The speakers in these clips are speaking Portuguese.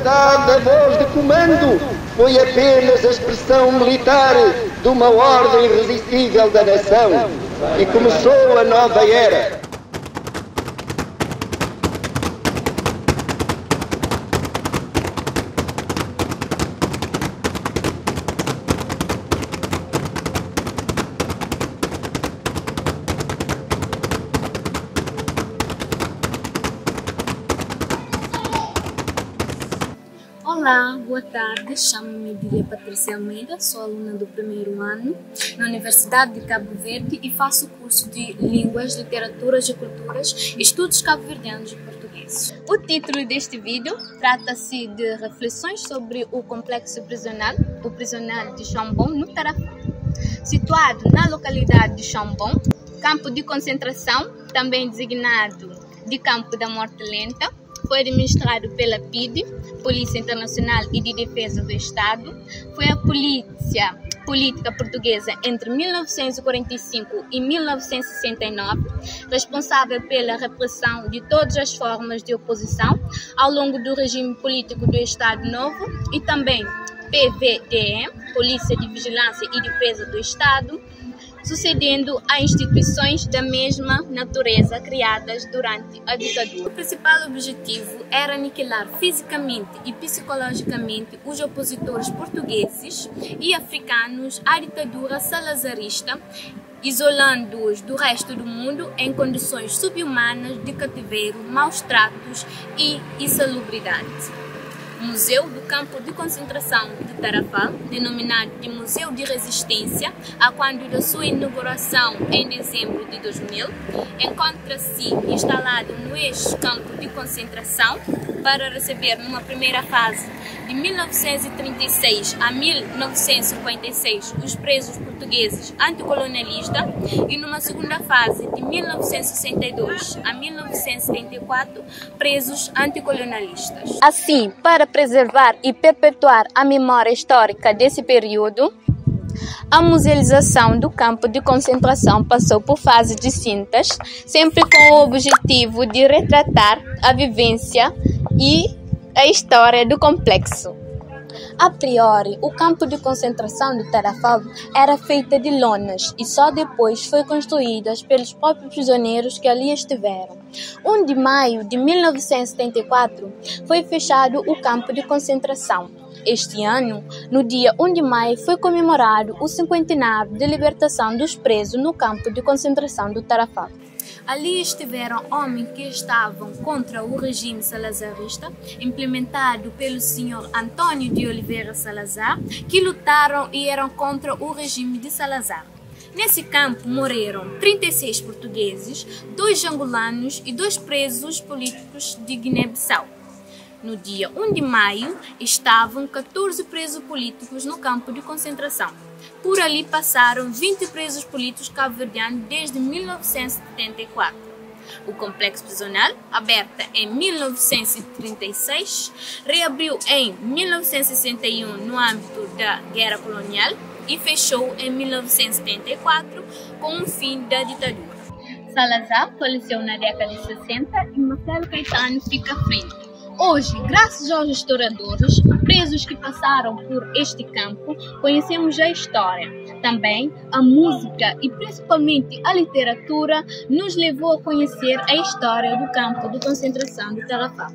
Majestade a voz de comando foi apenas a expressão militar de uma ordem irresistível da nação e começou a nova era. Olá, boa tarde. Chamo-me Dília Patrícia Almeida, sou aluna do primeiro ano na Universidade de Cabo Verde e faço o curso de Línguas, Literaturas e Culturas, Estudos Cabo-Verdianos e Portugueses. O título deste vídeo trata-se de reflexões sobre o complexo prisional, o prisional de Chambon, no Tarafal. Situado na localidade de Chambon, campo de concentração, também designado de Campo da Morte Lenta, foi administrado pela PIDE, Polícia Internacional e de Defesa do Estado. Foi a polícia política portuguesa entre 1945 e 1969, responsável pela repressão de todas as formas de oposição ao longo do regime político do Estado Novo, e também PVDE, Polícia de Vigilância e Defesa do Estado, sucedendo a instituições da mesma natureza criadas durante a ditadura. O principal objetivo era aniquilar fisicamente e psicologicamente os opositores portugueses e africanos à ditadura salazarista, isolando-os do resto do mundo em condições subhumanas de cativeiro, maus tratos e insalubridade. O Museu do Campo de Concentração de Tarafal, denominado de Museu de Resistência, a quando da sua inauguração em dezembro de 2000, encontra-se instalado no ex-campo de concentração para receber, numa primeira fase, de 1936 a 1956, os presos portugueses anticolonialistas e, numa segunda fase, de 1962 a 1974, presos anticolonialistas. Assim, para preservar e perpetuar a memória histórica desse período, a musealização do campo de concentração passou por fases distintas, sempre com o objetivo de retratar a vivência e a história do complexo. A priori, o campo de concentração de Tarafal era feito de lonas e só depois foi construído pelos próprios prisioneiros que ali estiveram. 1 de maio de 1974 foi fechado o campo de concentração. Este ano, no dia 1 de maio, foi comemorado o 50º de libertação dos presos no campo de concentração do Tarafal. Ali estiveram homens que estavam contra o regime salazarista, implementado pelo Sr. Antônio de Oliveira Salazar, que lutaram e eram contra o regime de Salazar. Nesse campo morreram 36 portugueses, 2 angolanos e 2 presos políticos de Guiné-Bissau. No dia 1 de maio, estavam 14 presos políticos no campo de concentração. Por ali passaram 20 presos políticos cabo-verdianos desde 1974. O complexo prisional, aberto em 1936, reabriu em 1961 no âmbito da Guerra Colonial e fechou em 1974 com o fim da ditadura. Salazar faleceu na década de 60 e Marcelo Caetano fica à frente. Hoje, graças aos historiadores, presos que passaram por este campo, conhecemos a história. Também a música e principalmente a literatura nos levou a conhecer a história do campo de concentração de Tarafal.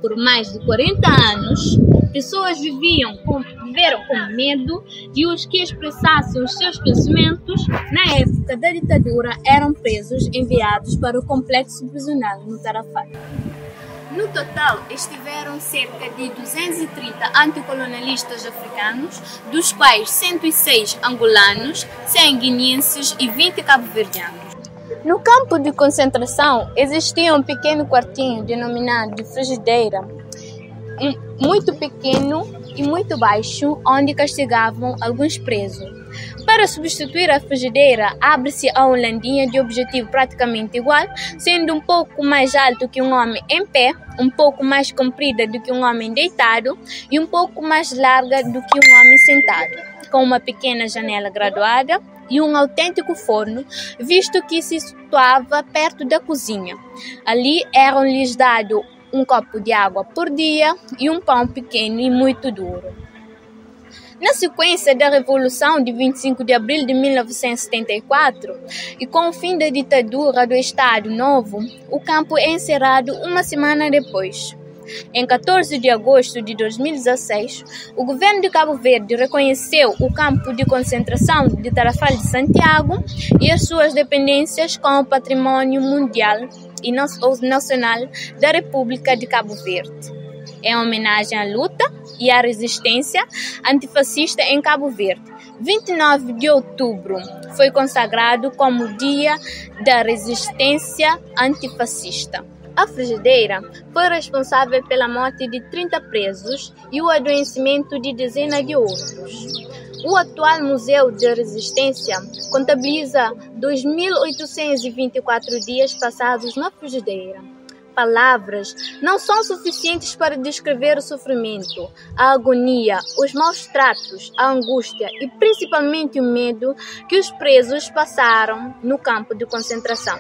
Por mais de 40 anos, pessoas viveram com medo de os que expressassem os seus pensamentos na época da ditadura eram presos e enviados para o complexo prisional no Tarafal. No total, estiveram cerca de 230 anticolonialistas africanos, dos quais 106 angolanos, 100 guineenses e 20 cabo-verdianos. No campo de concentração, existia um pequeno quartinho denominado de frigideira, muito pequeno e muito baixo, onde castigavam alguns presos. Para substituir a frigideira, abre-se a holandinha de objetivo praticamente igual, sendo um pouco mais alto que um homem em pé, um pouco mais comprida do que um homem deitado e um pouco mais larga do que um homem sentado, com uma pequena janela graduada e um autêntico forno, visto que se situava perto da cozinha. Ali eram-lhes dados um copo de água por dia e um pão pequeno e muito duro. Na sequência da Revolução de 25 de abril de 1974 e com o fim da ditadura do Estado Novo, o campo é encerrado uma semana depois. Em 14 de agosto de 2016, o governo de Cabo Verde reconheceu o campo de concentração de Tarrafal de Santiago e as suas dependências como patrimônio mundial e nacional da República de Cabo Verde. Em homenagem à luta e à resistência antifascista em Cabo Verde, 29 de outubro foi consagrado como Dia da Resistência Antifascista. A frigideira foi responsável pela morte de 30 presos e o adoecimento de dezenas de outros. O atual Museu de Resistência contabiliza 2.824 dias passados na frigideira. Palavras não são suficientes para descrever o sofrimento, a agonia, os maus tratos, a angústia e principalmente o medo que os presos passaram no campo de concentração.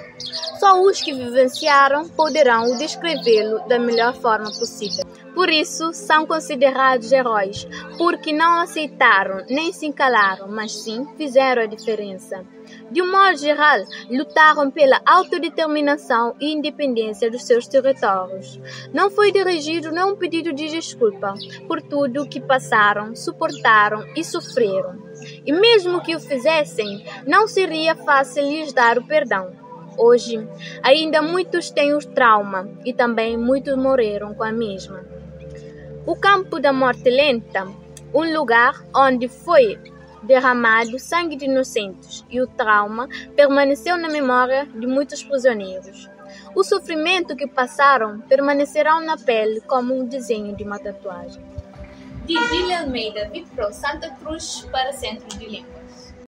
Só os que vivenciaram poderão descrevê-lo da melhor forma possível. Por isso, são considerados heróis, porque não aceitaram nem se calaram, mas sim fizeram a diferença. De um modo geral, lutaram pela autodeterminação e independência dos seus territórios. Não foi dirigido nenhum pedido de desculpa por tudo o que passaram, suportaram e sofreram. E mesmo que o fizessem, não seria fácil lhes dar o perdão. Hoje, ainda muitos têm o trauma e também muitos morreram com a mesma. O campo da morte lenta, um lugar onde foi derramado sangue de inocentes e o trauma permaneceu na memória de muitos prisioneiros. O sofrimento que passaram permanecerão na pele como um desenho de uma tatuagem. De Gília Almeida, Vitro Santa Cruz para Centro de Línguas.